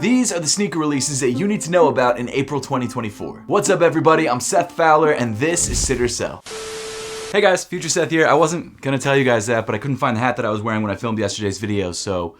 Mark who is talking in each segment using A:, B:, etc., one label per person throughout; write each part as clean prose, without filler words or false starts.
A: These are the sneaker releases that you need to know about in April 2024. What's up everybody, I'm Seth Fowler and this is Sit or Sell. Hey guys, Future Seth here. I wasn't gonna tell you guys that, but I couldn't find the hat that I was wearing when I filmed yesterday's video, so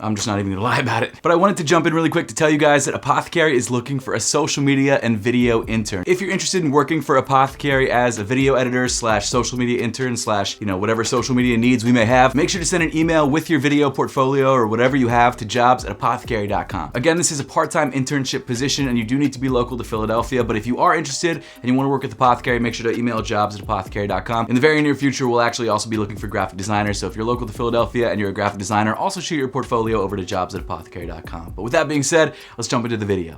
A: I'm just not even gonna lie about it. But I wanted to jump in really quick to tell you guys that Apothecary is looking for a social media and video intern. If you're interested in working for Apothecary as a video editor slash social media intern slash, whatever social media needs we may have, make sure to send an email with your video portfolio or whatever you have to jobs@apothecary.com. Again, this is a part-time internship position and you do need to be local to Philadelphia, but if you are interested and you wanna work with Apothecary, make sure to email jobs@apothecary.com. In the very near future, we'll actually also be looking for graphic designers, so if you're local to Philadelphia and you're a graphic designer, also shoot your portfolio over to jobs@apothecary.com. But with that being said, let's jump into the video.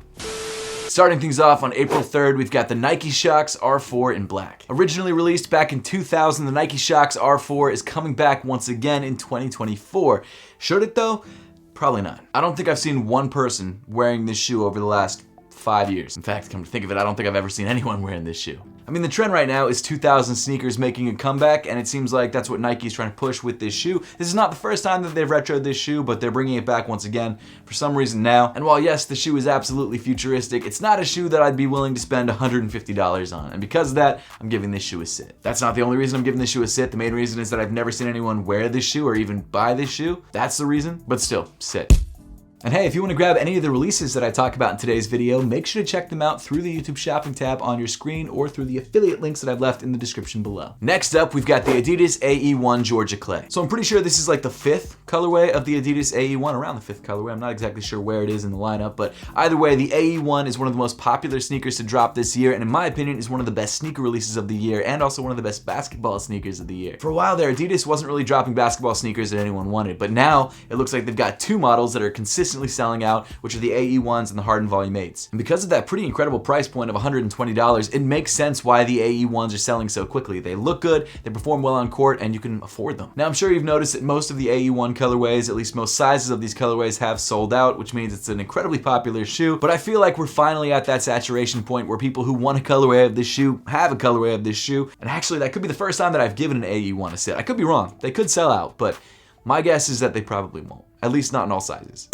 A: Starting things off on April 3rd, we've got the Nike Shox R4 in black. Originally released back in 2000, the Nike Shox R4 is coming back once again in 2024. Should it though? Probably not. I don't think I've seen one person wearing this shoe over the last 5 years. In fact, come to think of it, I don't think I've ever seen anyone wearing this shoe. I mean, the trend right now is 2000 sneakers making a comeback, and it seems like that's what Nike is trying to push with this shoe. This is not the first time that they've retroed this shoe, but they're bringing it back once again for some reason now. And while yes, the shoe is absolutely futuristic, it's not a shoe that I'd be willing to spend $150 on. And because of that, I'm giving this shoe a sit. That's not the only reason I'm giving this shoe a sit. The main reason is that I've never seen anyone wear this shoe or even buy this shoe. That's the reason, but still, sit. And hey, if you want to grab any of the releases that I talk about in today's video, make sure to check them out through the YouTube shopping tab on your screen or through the affiliate links that I've left in the description below. Next up, we've got the Adidas AE1 Georgia Clay. So I'm pretty sure this is like the 5th colorway of the Adidas AE1, around the 5th colorway. I'm not exactly sure where it is in the lineup, but either way, the AE1 is one of the most popular sneakers to drop this year, and in my opinion, is one of the best sneaker releases of the year, and also one of the best basketball sneakers of the year. For a while there, Adidas wasn't really dropping basketball sneakers that anyone wanted, but now it looks like they've got two models that are consistently selling out, which are the AE1s and the Harden Volume 8s. And because of that pretty incredible price point of $120, it makes sense why the AE1s are selling so quickly. They look good, they perform well on court, and you can afford them. Now I'm sure you've noticed that most of the AE1 colorways, at least most sizes of these colorways, have sold out, which means it's an incredibly popular shoe, but I feel like we're finally at that saturation point where people who want a colorway of this shoe have a colorway of this shoe, and actually that could be the first time that I've given an AE1 a sit. I could be wrong, they could sell out, but my guess is that they probably won't, at least not in all sizes.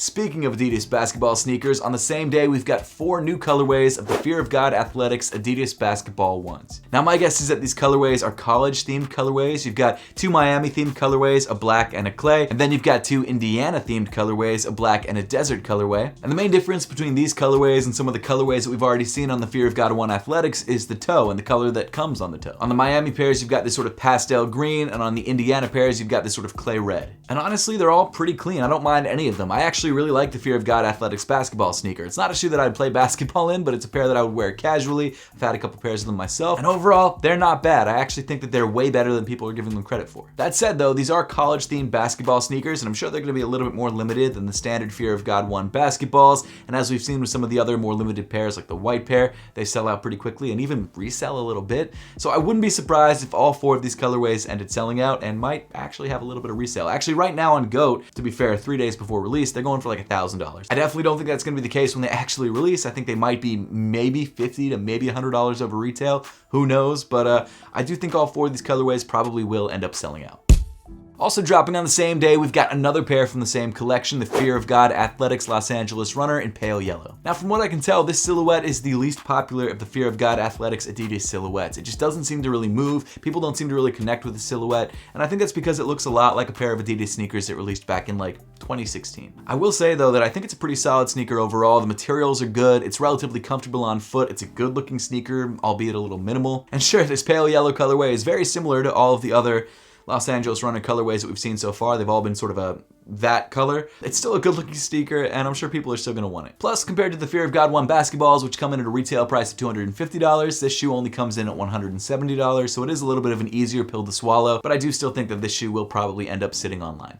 A: Speaking of Adidas basketball sneakers, on the same day we've got 4 new colorways of the Fear of God Athletics Adidas basketball ones. Now my guess is that these colorways are college themed colorways. You've got 2 Miami themed colorways, a black and a clay, and then you've got 2 Indiana themed colorways, a black and a desert colorway. And the main difference between these colorways and some of the colorways that we've already seen on the Fear of God 1 Athletics is the toe and the color that comes on the toe. On the Miami pairs you've got this sort of pastel green, and on the Indiana pairs you've got this sort of clay red. And honestly, they're all pretty clean. I don't mind any of them. I actually really like the Fear of God Athletics basketball sneaker. It's not a shoe that I'd play basketball in, but it's a pair that I would wear casually. I've had a couple pairs of them myself, and overall, they're not bad. I actually think that they're way better than people are giving them credit for. That said though, these are college-themed basketball sneakers, and I'm sure they're gonna be a little bit more limited than the standard Fear of God 1 basketballs, and as we've seen with some of the other more limited pairs like the white pair, they sell out pretty quickly and even resell a little bit. So I wouldn't be surprised if all 4 of these colorways ended selling out and might actually have a little bit of resale. Actually, right now on GOAT, to be fair, 3 days before release, they're going for like $1,000. I definitely don't think that's gonna be the case when they actually release. I think they might be maybe $50 to maybe $100 over retail. Who knows? But I do think all 4 of these colorways probably will end up selling out. Also dropping on the same day, we've got another pair from the same collection, the Fear of God Athletics Los Angeles Runner in pale yellow. Now from what I can tell, this silhouette is the least popular of the Fear of God Athletics Adidas silhouettes. It just doesn't seem to really move, people don't seem to really connect with the silhouette, and I think that's because it looks a lot like a pair of Adidas sneakers that released back in like 2016. I will say though that I think it's a pretty solid sneaker overall. The materials are good, it's relatively comfortable on foot, it's a good looking sneaker, albeit a little minimal. And sure, this pale yellow colorway is very similar to all of the other Los Angeles Runner colorways that we've seen so far. They've all been sort of that color. It's still a good looking sneaker, and I'm sure people are still gonna want it. Plus, compared to the Fear of God 1 basketballs, which come in at a retail price of $250, this shoe only comes in at $170, so it is a little bit of an easier pill to swallow, but I do still think that this shoe will probably end up sitting online.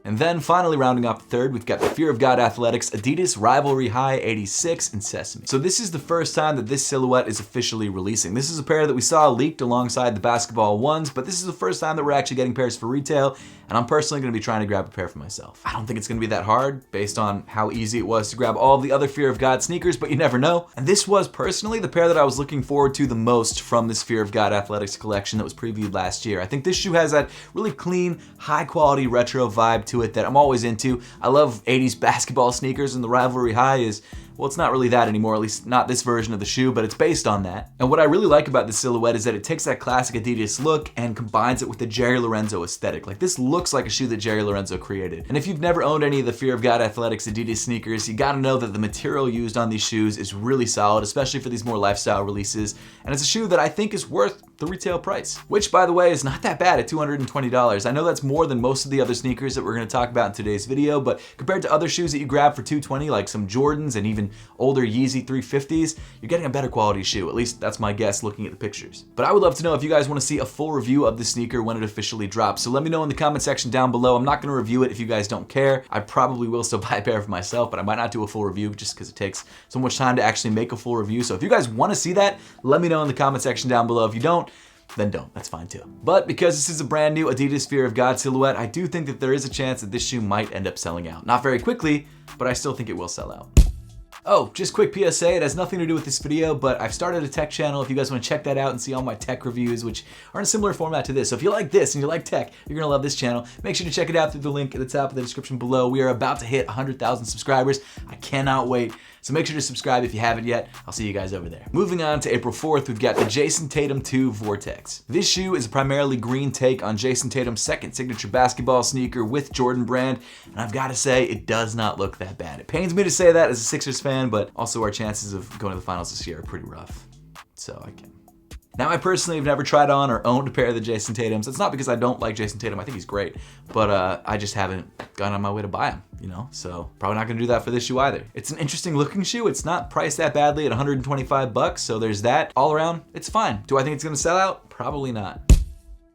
A: And then finally rounding off the third, we've got the Fear of God Athletics Adidas Rivalry High 86 in Sesame. So this is the first time that this silhouette is officially releasing. This is a pair that we saw leaked alongside the basketball ones, but this is the first time that we're actually getting pairs for retail, and I'm personally gonna be trying to grab a pair for myself. I don't think it's gonna be that hard based on how easy it was to grab all of the other Fear of God sneakers, but you never know. And this was personally the pair that I was looking forward to the most from this Fear of God Athletics collection that was previewed last year. I think this shoe has that really clean, high quality retro vibe to to it that I'm always into. I love 80s basketball sneakers, and the Rivalry High is, well, it's not really that anymore, at least not this version of the shoe, but it's based on that. And what I really like about this silhouette is that it takes that classic Adidas look and combines it with the Jerry Lorenzo aesthetic. Like, this looks like a shoe that Jerry Lorenzo created. And if you've never owned any of the Fear of God Athletics Adidas sneakers, you gotta know that the material used on these shoes is really solid, especially for these more lifestyle releases. And it's a shoe that I think is worth the retail price, which, by the way, is not that bad at $220. I know that's more than most of the other sneakers that we're gonna talk about in today's video, but compared to other shoes that you grab for $220, like some Jordans and even older Yeezy 350s, you're getting a better quality shoe. At least that's my guess looking at the pictures. But I would love to know if you guys want to see a full review of the sneaker when it officially drops. So let me know in the comment section down below. I'm not going to review it if you guys don't care. I probably will still buy a pair for myself, but I might not do a full review just because it takes so much time to actually make a full review. So if you guys want to see that, let me know in the comment section down below. If you don't, then don't. That's fine too. But because this is a brand new Adidas Fear of God silhouette, I do think that there is a chance that this shoe might end up selling out. Not very quickly, but I still think it will sell out. Oh, just quick PSA, it has nothing to do with this video, but I've started a tech channel if you guys want to check that out and see all my tech reviews, which are in a similar format to this. So if you like this and you like tech, you're gonna love this channel. Make sure to check it out through the link at the top of the description below. We are about to hit 100,000 subscribers. I cannot wait. So make sure to subscribe if you haven't yet. I'll see you guys over there. Moving on to April 4th, we've got the Jason Tatum 2 Vortez. This shoe is a primarily green take on Jason Tatum's second signature basketball sneaker with Jordan brand, and I've got to say, it does not look that bad. It pains me to say that as a Sixers fan, but also our chances of going to the finals this year are pretty rough. So I can. Now, I personally have never tried on or owned a pair of the Jason Tatums. It's not because I don't like Jason Tatum. I think he's great, but I just haven't gone on my way to buy him, you know? So probably not gonna do that for this shoe either. It's an interesting looking shoe. It's not priced that badly at 125 bucks, so there's that. All around, it's fine. Do I think it's gonna sell out? Probably not.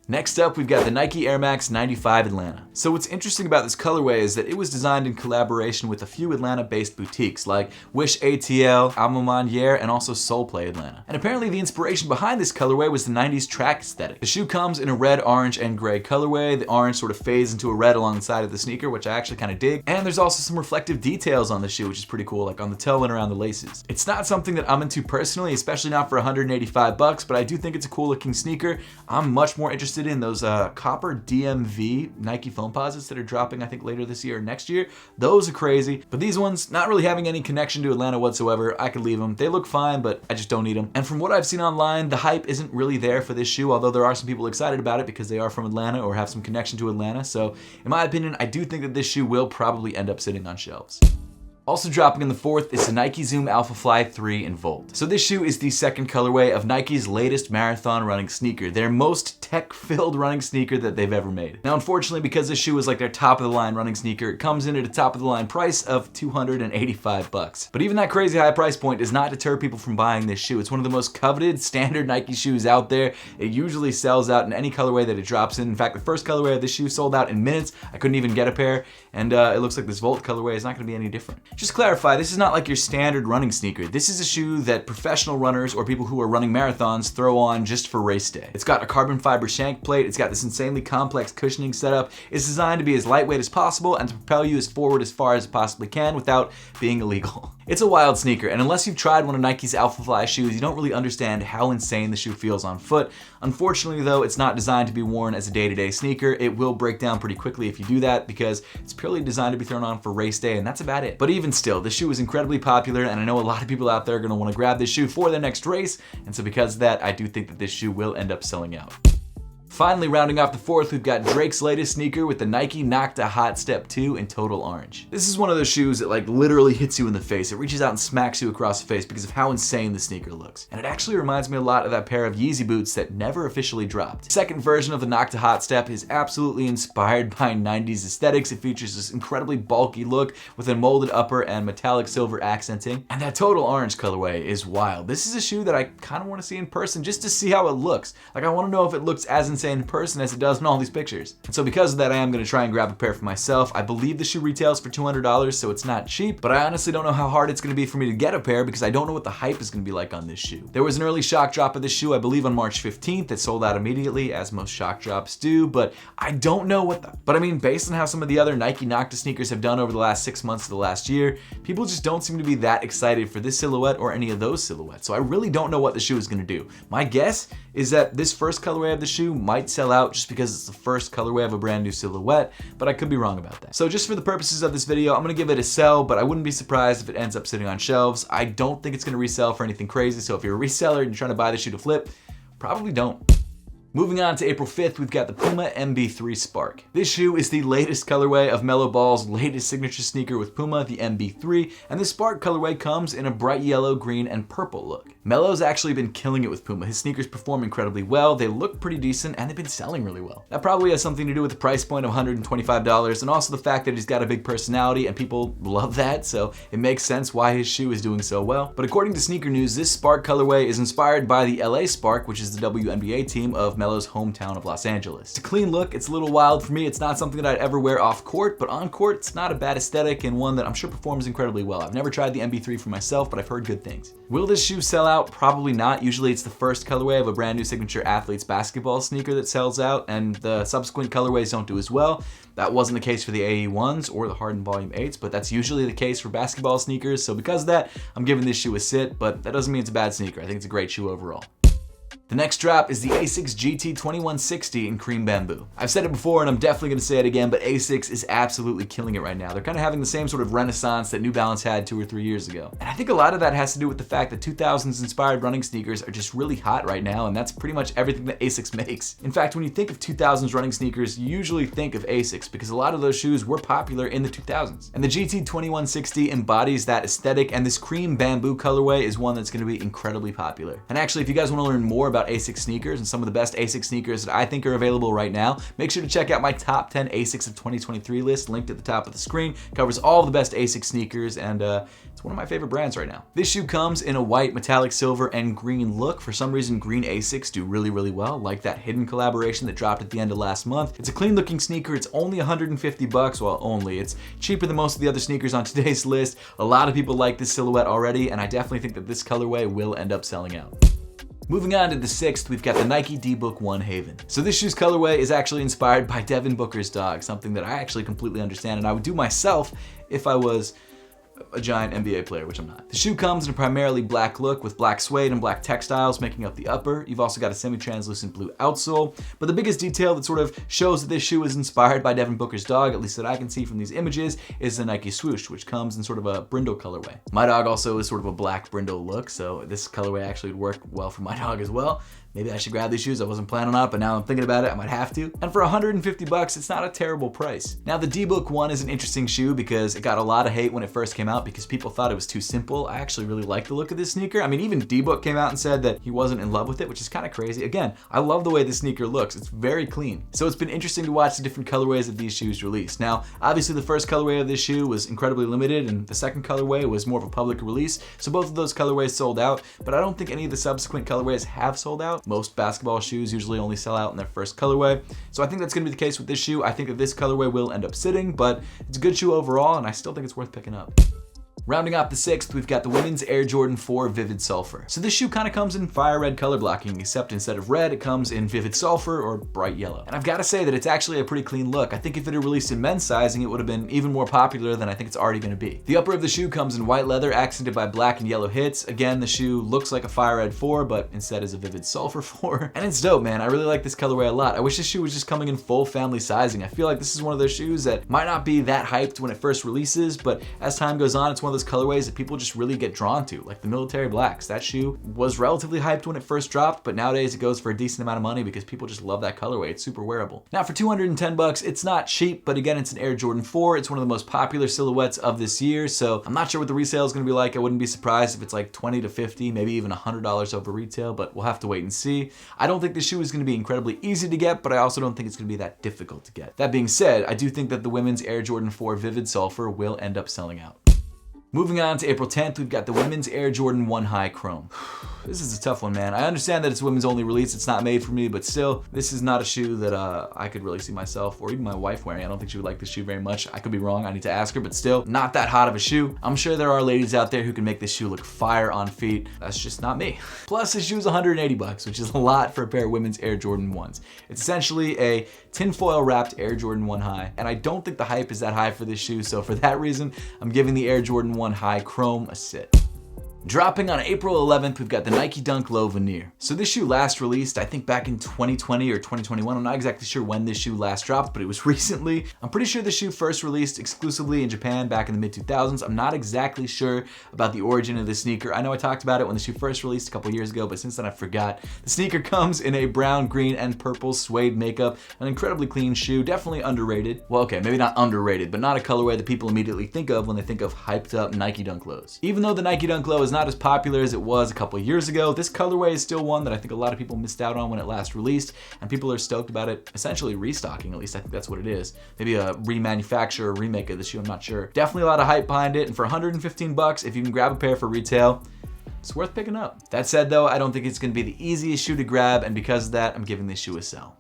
A: Next up, we've got the Nike Air Max 95 Atlanta. So what's interesting about this colorway is that it was designed in collaboration with a few Atlanta-based boutiques like Wish ATL, Alma Maniere, and also Soul Play Atlanta. And apparently the inspiration behind this colorway was the 90s track aesthetic. The shoe comes in a red, orange, and gray colorway. The orange sort of fades into a red along the side of the sneaker, which I actually kind of dig. And there's also some reflective details on the shoe, which is pretty cool, like on the toe and around the laces. It's not something that I'm into personally, especially not for 185 bucks, but I do think it's a cool looking sneaker. I'm much more interested in those copper DMV Nike Foamposites that are dropping, I think, later this year or next year. Those are crazy, but these ones, not really having any connection to Atlanta whatsoever. I could leave them. They look fine, but I just don't need them. And from what I've seen online, the hype isn't really there for this shoe, although there are some people excited about it because they are from Atlanta or have some connection to Atlanta. So in my opinion, I do think that this shoe will probably end up sitting on shelves. Also dropping in the 4th is the Nike Zoom AlphaFly 3 in Volt. So this shoe is the second colorway of Nike's latest marathon running sneaker, their most tech-filled running sneaker that they've ever made. Now, unfortunately, because this shoe is like their top-of-the-line running sneaker, it comes in at a top-of-the-line price of 285 bucks. But even that crazy high price point does not deter people from buying this shoe. It's one of the most coveted standard Nike shoes out there. It usually sells out in any colorway that it drops in. In fact, the first colorway of this shoe sold out in minutes. I couldn't even get a pair, and it looks like this Volt colorway is not gonna be any different. Just clarify, this is not like your standard running sneaker. This is a shoe that professional runners or people who are running marathons throw on just for race day. It's got a carbon fiber shank plate, it's got this insanely complex cushioning setup. It's designed to be as lightweight as possible and to propel you as forward as far as it possibly can without being illegal. It's a wild sneaker, and unless you've tried one of Nike's AlphaFly shoes, you don't really understand how insane the shoe feels on foot. Unfortunately though, it's not designed to be worn as a day-to-day sneaker. It will break down pretty quickly if you do that because it's purely designed to be thrown on for race day, and that's about it. But even still, this shoe is incredibly popular, and I know a lot of people out there are gonna wanna grab this shoe for their next race, and so because of that, I do think that this shoe will end up selling out. Finally, rounding off the 4th, we've got Drake's latest sneaker with the Nike Nocta Hot Step 2 in total orange. This is one of those shoes that like literally hits you in the face. It reaches out and smacks you across the face because of how insane the sneaker looks. And it actually reminds me a lot of that pair of Yeezy boots that never officially dropped. The second version of the Nocta Hot Step is absolutely inspired by 90s aesthetics. It features this incredibly bulky look with a molded upper and metallic silver accenting. And that total orange colorway is wild. This is a shoe that I kind of want to see in person just to see how it looks. Like, I want to know if it looks as insane in person as it does in all these pictures. And so because of that, I am going to try and grab a pair for myself. I believe the shoe retails for $200, so it's not cheap, but I honestly don't know how hard it's going to be for me to get a pair because I don't know what the hype is going to be like on this shoe. There was an early shock drop of this shoe, I believe on March 15th. It sold out immediately, as most shock drops do, but I don't know but I mean, based on how some of the other Nike Nocta sneakers have done over the last 6 months of the last year, people just don't seem to be that excited for this silhouette or any of those silhouettes. So I really don't know what the shoe is going to do. My guess is that this first colorway of the shoe might might sell out just because it's the first colorway of a brand new silhouette, but I could be wrong about that. So just for the purposes of this video, I'm gonna give it a sell, but I wouldn't be surprised if it ends up sitting on shelves. I don't think it's gonna resell for anything crazy, so if you're a reseller and you're trying to buy the shoe to flip, probably don't. Moving on to April 5th, we've got the Puma MB3 Spark. This shoe is the latest colorway of Melo Ball's latest signature sneaker with Puma, the MB3, and the Spark colorway comes in a bright yellow, green, and purple look. Melo's actually been killing it with Puma. His sneakers perform incredibly well, they look pretty decent, and they've been selling really well. That probably has something to do with the price point of $125, and also the fact that he's got a big personality, and people love that, so it makes sense why his shoe is doing so well. But according to Sneaker News, this Spark colorway is inspired by the LA Spark, which is the WNBA team of Melo's hometown of Los Angeles. It's a clean look, it's a little wild for me, it's not something that I'd ever wear off court, but on court it's not a bad aesthetic and one that I'm sure performs incredibly well. I've never tried the MB3 for myself, but I've heard good things. Will this shoe sell out? Probably not. Usually it's the first colorway of a brand new signature athlete's basketball sneaker that sells out, and the subsequent colorways don't do as well. That wasn't the case for the AE1s or the Harden Volume 8s, but that's usually the case for basketball sneakers, so because of that, I'm giving this shoe a sit, but that doesn't mean it's a bad sneaker. I think it's a great shoe overall. The next drop is the Asics GT 2160 in cream bamboo. I've said it before and I'm definitely gonna say it again, but Asics is absolutely killing it right now. They're kind of having the same sort of renaissance that New Balance had 2 or 3 years ago. And I think a lot of that has to do with the fact that 2000s inspired running sneakers are just really hot right now, and that's pretty much everything that Asics makes. In fact, when you think of 2000s running sneakers, you usually think of Asics because a lot of those shoes were popular in the 2000s. And the GT 2160 embodies that aesthetic, and this cream bamboo colorway is one that's gonna be incredibly popular. And actually, if you guys wanna learn more about Asics sneakers and some of the best Asics sneakers that I think are available right now, make sure to check out my top 10 Asics of 2023 list, linked at the top of the screen. Covers all of the best Asics sneakers, and it's one of my favorite brands right now. This shoe comes in a white, metallic silver, and green look. For some reason, green Asics do really, really well, like that hidden collaboration that dropped at the end of last month. It's a clean looking sneaker. It's only 150 bucks. Well, only. It's cheaper than most of the other sneakers on today's list. A lot of people like this silhouette already, and I definitely think that this colorway will end up selling out. Moving on to the 6th, we've got the Nike D-Book 1 Haven. So this shoe's colorway is actually inspired by Devin Booker's dog, something that I actually completely understand and I would do myself if I was a giant NBA player, which I'm not. The shoe comes in a primarily black look with black suede and black textiles making up the upper. You've also got a semi-translucent blue outsole, but the biggest detail that sort of shows that this shoe is inspired by Devin Booker's dog, at least that I can see from these images, is the Nike swoosh, which comes in sort of a brindle colorway. My dog also is sort of a black brindle look, so this colorway actually would work well for my dog as well. Maybe I should grab these shoes. I wasn't planning on it, but now I'm thinking about it, I might have to. And for 150 bucks, it's not a terrible price. Now the D-Book 1 is an interesting shoe because it got a lot of hate when it first came out because people thought it was too simple. I actually really like the look of this sneaker. I mean, even D-Book came out and said that he wasn't in love with it, which is kind of crazy. Again, I love the way this sneaker looks. It's very clean. So it's been interesting to watch the different colorways that these shoes release. Now, obviously the first colorway of this shoe was incredibly limited and the second colorway was more of a public release. So both of those colorways sold out, but I don't think any of the subsequent colorways have sold out. Most basketball shoes usually only sell out in their first colorway. So I think that's gonna be the case with this shoe. I think that this colorway will end up sitting, but it's a good shoe overall and I still think it's worth picking up. Rounding off the 6th, we've got the women's Air Jordan 4 Vivid Sulfur. So this shoe kind of comes in fire red color blocking, except instead of red, it comes in Vivid Sulfur or bright yellow. And I've got to say that it's actually a pretty clean look. I think if it had released in men's sizing, it would have been even more popular than I think it's already going to be. The upper of the shoe comes in white leather, accented by black and yellow hits. Again, the shoe looks like a fire red 4, but instead is a Vivid Sulfur 4. And it's dope, man. I really like this colorway a lot. I wish this shoe was just coming in full family sizing. I feel like this is one of those shoes that might not be that hyped when it first releases, but as time goes on, it's one of those colorways that people just really get drawn to, like the military blacks. That shoe was relatively hyped when it first dropped, but nowadays it goes for a decent amount of money because people just love that colorway. It's super wearable. Now for 210 bucks, it's not cheap, but again, it's an Air Jordan 4. It's one of the most popular silhouettes of this year, so I'm not sure what the resale is going to be like. I wouldn't be surprised if it's like 20 to 50, maybe even $100 over retail, but we'll have to wait and see. I don't think this shoe is going to be incredibly easy to get, but I also don't think it's going to be that difficult to get. That being said, I do think that the women's Air Jordan 4 Vivid Sulfur will end up selling out. Moving on to April 10th, we've got the women's Air Jordan 1 High Chrome. This is a tough one, man. I understand that it's women's only release, it's not made for me, but still, this is not a shoe that I could really see myself or even my wife wearing. I don't think she would like this shoe very much. I could be wrong, I need to ask her, but still, not that hot of a shoe. I'm sure there are ladies out there who can make this shoe look fire on feet. That's just not me. Plus, this shoe's 180 bucks, which is a lot for a pair of women's Air Jordan 1s. It's essentially a tinfoil wrapped Air Jordan 1 High, and I don't think the hype is that high for this shoe, so for that reason, I'm giving the Air Jordan 1 High Chrome a sit. Dropping on April 11th, we've got the Nike Dunk Low Veneer. So this shoe last released, I think back in 2020 or 2021. I'm not exactly sure when this shoe last dropped, but it was recently. I'm pretty sure the shoe first released exclusively in Japan back in the mid 2000s. I'm not exactly sure about the origin of the sneaker. I know I talked about it when the shoe first released a couple years ago, but since then I forgot. The sneaker comes in a brown, green, and purple suede makeup. An incredibly clean shoe, definitely underrated. Well, okay, maybe not underrated, but not a colorway that people immediately think of when they think of hyped up Nike Dunk Lows. Even though the Nike Dunk Low is not as popular as it was a couple years ago, this colorway is still one that I think a lot of people missed out on when it last released, and people are stoked about it essentially restocking. At least I think that's what it is. Maybe a remanufacture or remake of the shoe, I'm not sure. Definitely a lot of hype behind it, and for 115 bucks, if you can grab a pair for retail, it's worth picking up. That said though, I don't think it's gonna be the easiest shoe to grab, and because of that, I'm giving this shoe a sell.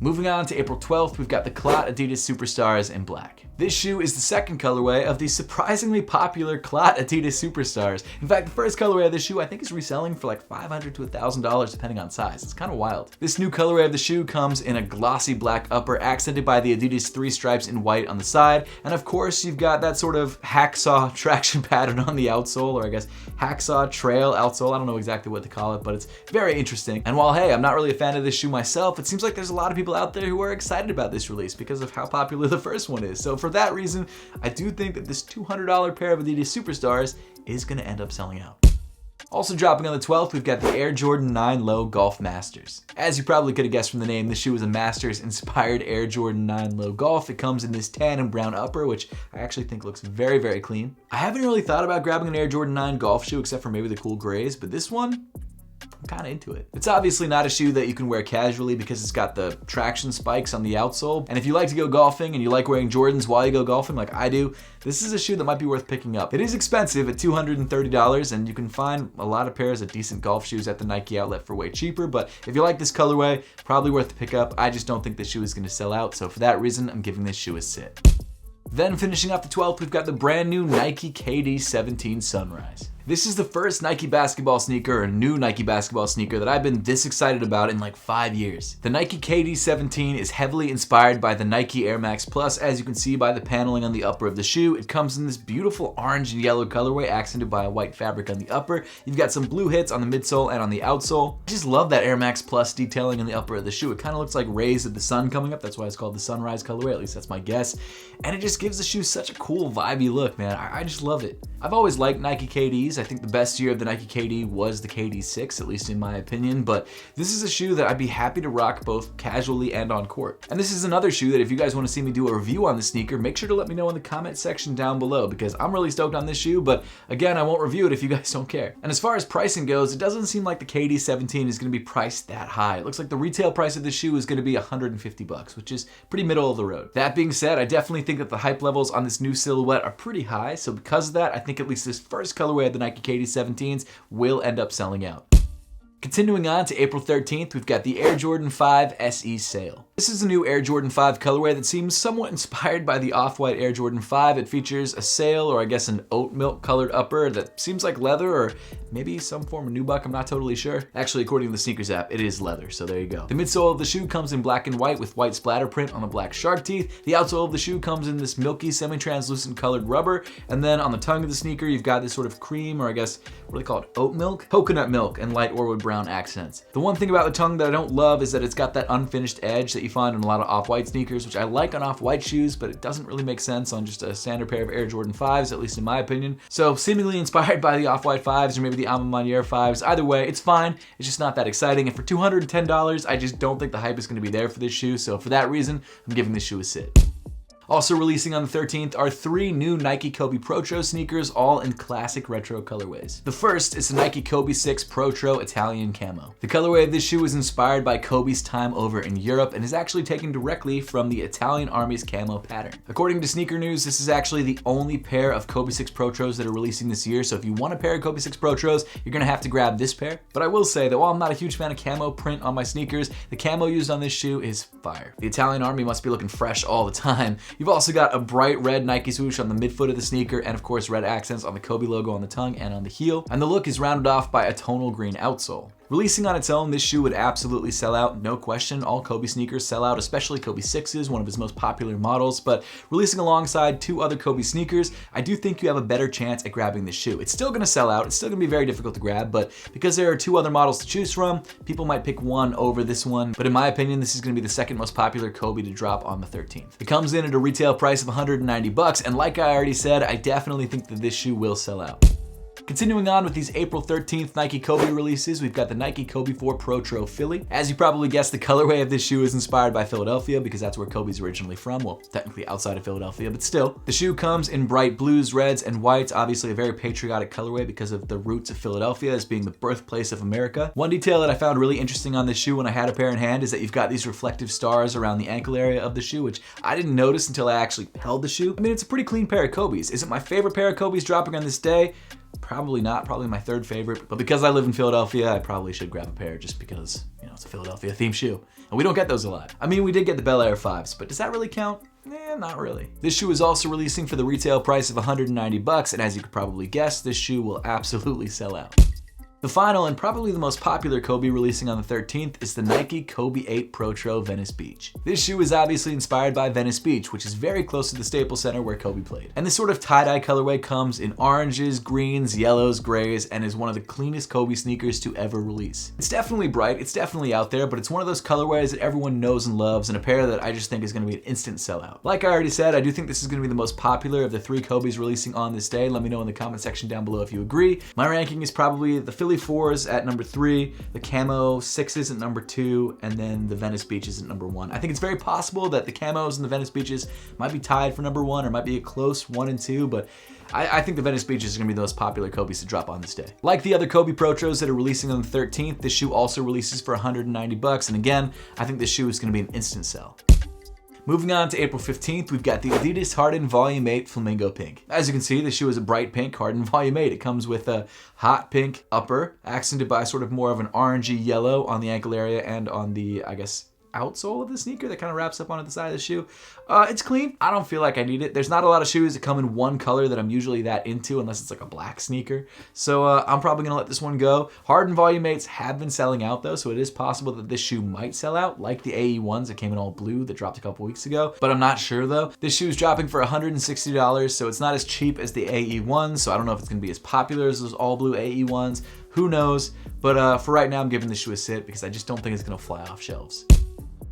A: Moving on to April 12th, we've got the Clot Adidas Superstars in black. This shoe is the second colorway of the surprisingly popular Clot Adidas Superstars. In fact, the first colorway of this shoe I think is reselling for like $500 to $1,000 depending on size. It's kind of wild. This new colorway of the shoe comes in a glossy black upper accented by the Adidas 3 stripes in white on the side. And of course, you've got that sort of hacksaw traction pattern on the outsole, or I guess hacksaw trail outsole. I don't know exactly what to call it, but it's very interesting. And while, hey, I'm not really a fan of this shoe myself, it seems like there's a lot of people out there who are excited about this release because of how popular the first one is. So for that reason, I do think that this $200 pair of Adidas Superstars is going to end up selling out. Also dropping on the 12th, we've got the Air Jordan 9 Low Golf Masters. As you probably could have guessed from the name, this shoe is a Masters inspired Air Jordan 9 Low Golf. It comes in this tan and brown upper, which I actually think looks very, very clean. I haven't really thought about grabbing an Air Jordan 9 golf shoe except for maybe the cool grays, but this one, I'm kind of into it. It's obviously not a shoe that you can wear casually because it's got the traction spikes on the outsole. And if you like to go golfing and you like wearing Jordans while you go golfing like I do, this is a shoe that might be worth picking up. It is expensive at $230, and you can find a lot of pairs of decent golf shoes at the Nike outlet for way cheaper, but if you like this colorway, probably worth the pickup. I just don't think this shoe is going to sell out, so for that reason, I'm giving this shoe a sit. Then finishing off the 12th, we've got the brand new Nike KD 17 Sunrise. This is the first Nike basketball sneaker, or new Nike basketball sneaker, that I've been this excited about in like 5 years. The Nike KD 17 is heavily inspired by the Nike Air Max Plus, as you can see by the paneling on the upper of the shoe. It comes in this beautiful orange and yellow colorway accented by a white fabric on the upper. You've got some blue hits on the midsole and on the outsole. I just love that Air Max Plus detailing on the upper of the shoe. It kind of looks like rays of the sun coming up. That's why it's called the Sunrise colorway, at least that's my guess. And it just gives the shoe such a cool vibey look, man. I just love it. I've always liked Nike KDs. I think the best year of the Nike KD was the KD 6, at least in my opinion, but this is a shoe that I'd be happy to rock both casually and on court. And this is another shoe that if you guys want to see me do a review on the sneaker, make sure to let me know in the comment section down below, because I'm really stoked on this shoe, but again, I won't review it if you guys don't care. And as far as pricing goes, it doesn't seem like the KD 17 is going to be priced that high. It looks like the retail price of this shoe is going to be $150, which is pretty middle of the road. That being said, I definitely think that the hype levels on this new silhouette are pretty high, so because of that, I think at least this first colorway of the Nike KD 17s will end up selling out. Continuing on to April 13th, we've got the Air Jordan 5 SE Sail. This is a new Air Jordan 5 colorway that seems somewhat inspired by the off-white Air Jordan 5. It features a sail, or I guess an oat milk colored upper that seems like leather, or maybe some form of nubuck, I'm not totally sure. Actually, according to the sneakers app, it is leather, so there you go. The midsole of the shoe comes in black and white with white splatter print on the black shark teeth. The outsole of the shoe comes in this milky, semi-translucent colored rubber, and then on the tongue of the sneaker, you've got this sort of cream, or I guess, what do they call it, oat milk? Coconut milk and light Orwood brown accents. The one thing about the tongue that I don't love is that it's got that unfinished edge that you find in a lot of off-white sneakers, which I like on off-white shoes, but it doesn't really make sense on just a standard pair of Air Jordan 5s, at least in my opinion. So seemingly inspired by the off-white 5s or maybe the Alma Maniere 5s, either way, it's fine. It's just not that exciting. And for $210, I just don't think the hype is going to be there for this shoe. So for that reason, I'm giving this shoe a sit. Also releasing on the 13th are 3 new Nike Kobe Protro sneakers, all in classic retro colorways. The first is the Nike Kobe 6 Protro Italian Camo. The colorway of this shoe is inspired by Kobe's time over in Europe and is actually taken directly from the Italian Army's camo pattern. According to Sneaker News, this is actually the only pair of Kobe 6 Protros that are releasing this year, so if you want a pair of Kobe 6 Protros, you're gonna have to grab this pair. But I will say that while I'm not a huge fan of camo print on my sneakers, the camo used on this shoe is fire. The Italian Army must be looking fresh all the time. You've also got a bright red Nike swoosh on the midfoot of the sneaker, and of course red accents on the Kobe logo on the tongue and on the heel. And the look is rounded off by a tonal green outsole. Releasing on its own, this shoe would absolutely sell out, no question. All Kobe sneakers sell out, especially Kobe 6s, one of his most popular models. But releasing alongside 2 other Kobe sneakers, I do think you have a better chance at grabbing this shoe. It's still gonna sell out, it's still gonna be very difficult to grab, but because there are 2 other models to choose from, people might pick one over this one. But in my opinion, this is gonna be the second most popular Kobe to drop on the 13th. It comes in at a retail price of $190, and like I already said, I definitely think that this shoe will sell out. Continuing on with these April 13th Nike Kobe releases, we've got the Nike Kobe 4 Protro Philly. As you probably guessed, the colorway of this shoe is inspired by Philadelphia because that's where Kobe's originally from. Well, technically outside of Philadelphia, but still. The shoe comes in bright blues, reds, and whites, obviously a very patriotic colorway because of the roots of Philadelphia as being the birthplace of America. One detail that I found really interesting on this shoe when I had a pair in hand is that you've got these reflective stars around the ankle area of the shoe, which I didn't notice until I actually held the shoe. I mean, it's a pretty clean pair of Kobe's. Is it my favorite pair of Kobe's dropping on this day? Probably not, probably my 3rd favorite, but because I live in Philadelphia, I probably should grab a pair just because, you know, it's a Philadelphia themed shoe. And we don't get those a lot. I mean, we did get the Bel Air 5s, but does that really count? Not really. This shoe is also releasing for the retail price of $190, and as you could probably guess, this shoe will absolutely sell out. The final and probably the most popular Kobe releasing on the 13th is the Nike Kobe 8 Protro Venice Beach. This shoe is obviously inspired by Venice Beach, which is very close to the Staples Center where Kobe played. And this sort of tie-dye colorway comes in oranges, greens, yellows, grays, and is one of the cleanest Kobe sneakers to ever release. It's definitely bright, it's definitely out there, but it's one of those colorways that everyone knows and loves, and a pair that I just think is going to be an instant sellout. Like I already said, I do think this is going to be the most popular of the 3 Kobes releasing on this day. Let me know in the comment section down below if you agree. My ranking is probably the Philly 4s at number 3, the Camo 6s at number 2, and then the Venice Beaches at number 1. I think it's very possible that the Camos and the Venice Beaches might be tied for number 1 or might be a close 1 and 2, but I think the Venice Beaches are going to be the most popular Kobes to drop on this day. Like the other Kobe Protros that are releasing on the 13th, this shoe also releases for $190, and again, I think this shoe is going to be an instant sell. Moving on to April 15th, we've got the Adidas Harden Volume 8 Flamingo Pink. As you can see, the shoe is a bright pink Harden Volume 8. It comes with a hot pink upper, accented by sort of more of an orangey yellow on the ankle area and on the, I guess, outsole of the sneaker that kind of wraps up onto the side of the shoe. It's clean. I don't feel like I need it. There's not a lot of shoes that come in one color that I'm usually that into unless it's like a black sneaker. So I'm probably gonna let this one go. Harden Volume 8s have been selling out though, so it is possible that this shoe might sell out, like the AE ones that came in all blue that dropped a couple weeks ago, but I'm not sure though. This shoe is dropping for $160, so it's not as cheap as the AE ones, so I don't know if it's gonna be as popular as those all blue AE ones. Who knows? But for right now, I'm giving this shoe a sit because I just don't think it's gonna fly off shelves.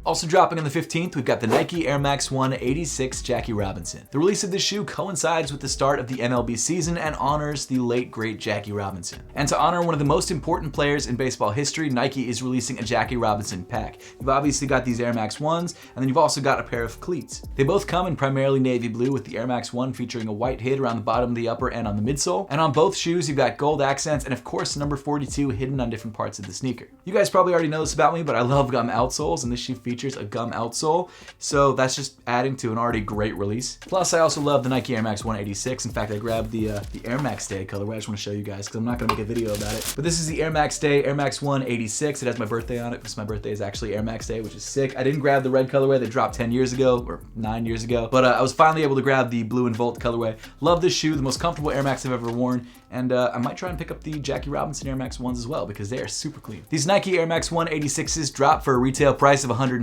A: Also dropping on the 15th, we've got the Nike Air Max 1 86 Jackie Robinson. The release of this shoe coincides with the start of the MLB season and honors the late great Jackie Robinson. And to honor one of the most important players in baseball history, Nike is releasing a Jackie Robinson pack. You've obviously got these Air Max 1s, and then you've also got a pair of cleats. They both come in primarily navy blue, with the Air Max 1 featuring a white hit around the bottom of the upper and on the midsole. And on both shoes, you've got gold accents and of course number 42 hidden on different parts of the sneaker. You guys probably already know this about me, but I love gum outsoles, and this shoe features a gum outsole, so that's just adding to an already great release. Plus, I also love the Nike Air Max 186. In fact, I grabbed the Air Max Day colorway. I just want to show you guys because I'm not going to make a video about it. But this is the Air Max Day Air Max 186. It has my birthday on it because my birthday is actually Air Max Day, which is sick. I didn't grab the red colorway that dropped 10 years ago, or 9 years ago, but I was finally able to grab the blue and Volt colorway. Love this shoe, the most comfortable Air Max I've ever worn, and I might try and pick up the Jackie Robinson Air Max 1s as well because they are super clean. These Nike Air Max 186s drop for a retail price of $150,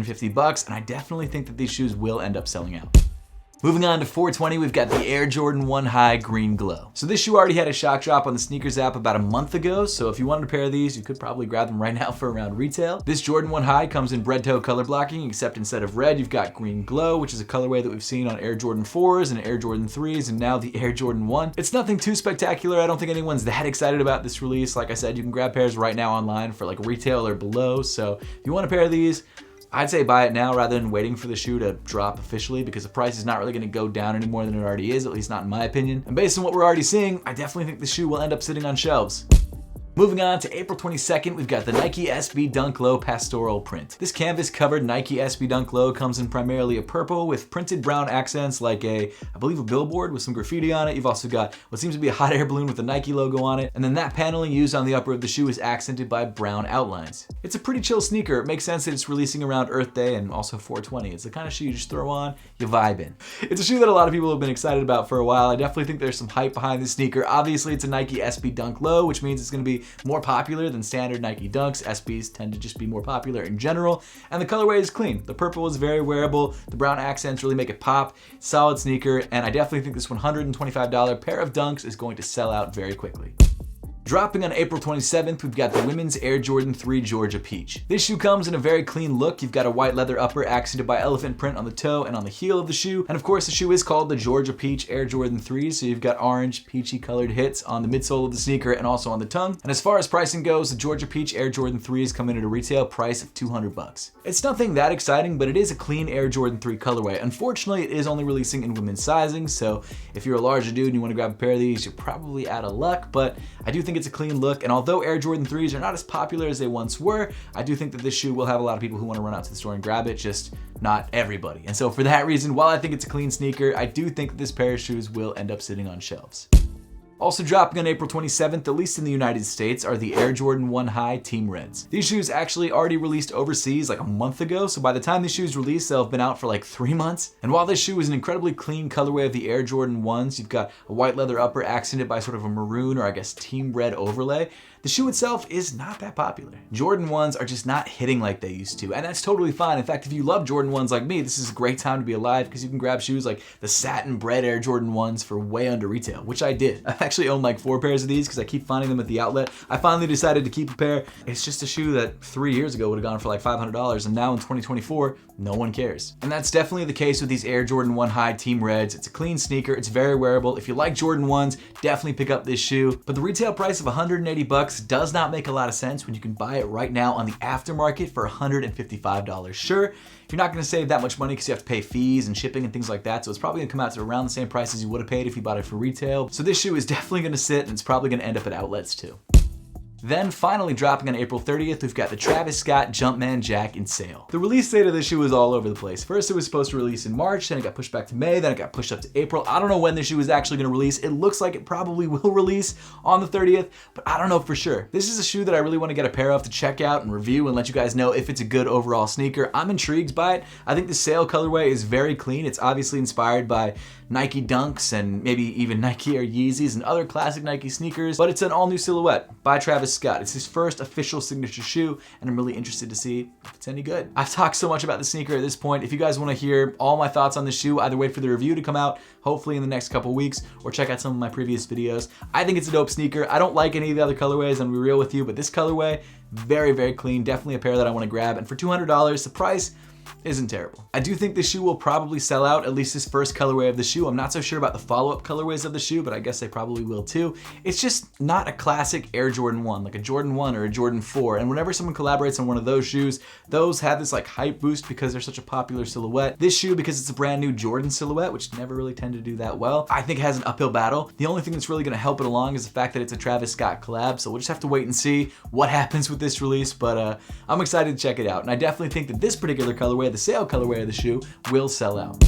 A: and I definitely think that these shoes will end up selling out. Moving on to 420, we've got the Air Jordan 1 High Green Glow. So this shoe already had a shock drop on the sneakers app about a month ago, so if you wanted a pair of these, you could probably grab them right now for around retail. This Jordan 1 High comes in bread toe color blocking, except instead of red, you've got green glow, which is a colorway that we've seen on Air Jordan 4s and Air Jordan 3s, and now the Air Jordan 1. It's nothing too spectacular. I don't think anyone's that excited about this release. Like I said, you can grab pairs right now online for like retail or below, so if you want a pair of these, I'd say buy it now rather than waiting for the shoe to drop officially because the price is not really going to go down any more than it already is, at least not in my opinion. And based on what we're already seeing, I definitely think the shoe will end up sitting on shelves. Moving on to April 22nd, we've got the Nike SB Dunk Low Pastoral Print. This canvas-covered Nike SB Dunk Low comes in primarily a purple with printed brown accents like I believe a billboard with some graffiti on it. You've also got what seems to be a hot air balloon with the Nike logo on it, and then that paneling used on the upper of the shoe is accented by brown outlines. It's a pretty chill sneaker. It makes sense that it's releasing around Earth Day and also 420. It's the kind of shoe you just throw on, you vibe in. It's a shoe that a lot of people have been excited about for a while. I definitely think there's some hype behind this sneaker. Obviously, it's a Nike SB Dunk Low, which means it's going to be more popular than standard Nike Dunks. SBs tend to just be more popular in general. And the colorway is clean. The purple is very wearable. The brown accents really make it pop. Solid sneaker, and I definitely think this $125 pair of Dunks is going to sell out very quickly. Dropping on April 27th, we've got the women's Air Jordan 3 Georgia Peach. This shoe comes in a very clean look. You've got a white leather upper accented by elephant print on the toe and on the heel of the shoe. And of course, the shoe is called the Georgia Peach Air Jordan 3, so you've got orange, peachy colored hits on the midsole of the sneaker and also on the tongue. And as far as pricing goes, the Georgia Peach Air Jordan 3s come in at a retail price of $200. It's nothing that exciting, but it is a clean Air Jordan 3 colorway. Unfortunately, it is only releasing in women's sizing, so if you're a larger dude and you want to grab a pair of these, you're probably out of luck, but I do think it's a clean look. And although Air Jordan 3s are not as popular as they once were, I do think that this shoe will have a lot of people who want to run out to the store and grab it, just not everybody. And so for that reason, while I think it's a clean sneaker, I do think that this pair of shoes will end up sitting on shelves. Also dropping on April 27th, at least in the United States, are the Air Jordan 1 High Team Reds. These shoes actually already released overseas like a month ago, so by the time these shoes release, they'll have been out for like 3 months. And while this shoe is an incredibly clean colorway of the Air Jordan 1s, you've got a white leather upper accented by sort of a maroon or I guess team red overlay. The shoe itself is not that popular. Jordan 1s are just not hitting like they used to, and that's totally fine. In fact, if you love Jordan 1s like me, this is a great time to be alive because you can grab shoes like the satin bread Air Jordan 1s for way under retail, which I did. I've actually owned like 4 pairs of these because I keep finding them at the outlet. I finally decided to keep a pair. It's just a shoe that 3 years ago would have gone for like $500, and now in 2024, no one cares. And that's definitely the case with these Air Jordan 1 High Team Reds. It's a clean sneaker, it's very wearable. If you like Jordan 1s, definitely pick up this shoe. But the retail price of $180 does not make a lot of sense when you can buy it right now on the aftermarket for $155. Sure, if you're not gonna save that much money because you have to pay fees and shipping and things like that, so it's probably gonna come out to around the same price as you would have paid if you bought it for retail. So this shoe is definitely gonna sit, and it's probably gonna end up at outlets too. Then finally dropping on April 30th, we've got the Travis Scott Jumpman Jack in sale. The release date of this shoe was all over the place. First it was supposed to release in March, then it got pushed back to May, then it got pushed up to April. I don't know when the shoe is actually gonna release. It looks like it probably will release on the 30th, but I don't know for sure. This is a shoe that I really wanna get a pair of to check out and review and let you guys know if it's a good overall sneaker. I'm intrigued by it. I think the sail colorway is very clean. It's obviously inspired by Nike Dunks and maybe even Nike Air Yeezys and other classic Nike sneakers, but it's an all new silhouette by Travis Scott. It's his first official signature shoe, and I'm really interested to see if it's any good. I've talked so much about the sneaker at this point. If you guys want to hear all my thoughts on the shoe, either wait for the review to come out, hopefully in the next couple weeks, or check out some of my previous videos. I think it's a dope sneaker. I don't like any of the other colorways, I'm gonna be real with you, but this colorway, very, very clean. Definitely a pair that I want to grab, and for $200, the price isn't terrible. I do think this shoe will probably sell out, at least this first colorway of the shoe. I'm not so sure about the follow-up colorways of the shoe, but I guess they probably will too. It's just not a classic Air Jordan 1, like a Jordan 1 or a Jordan 4. And whenever someone collaborates on one of those shoes, those have this like hype boost because they're such a popular silhouette. This shoe, because it's a brand new Jordan silhouette, which never really tend to do that well, I think has an uphill battle. The only thing that's really gonna help it along is the fact that it's a Travis Scott collab, so we'll just have to wait and see what happens with this release, but I'm excited to check it out. And I definitely think that this particular colorway, the sale colorway of the shoe, will sell out.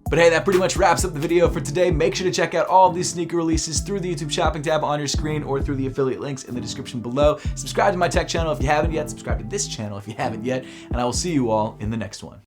A: But hey, that pretty much wraps up the video for today. Make sure to check out all of these sneaker releases through the YouTube shopping tab on your screen or through the affiliate links in the description below. Subscribe to my tech channel if you haven't yet. Subscribe to this channel if you haven't yet. And I will see you all in the next one.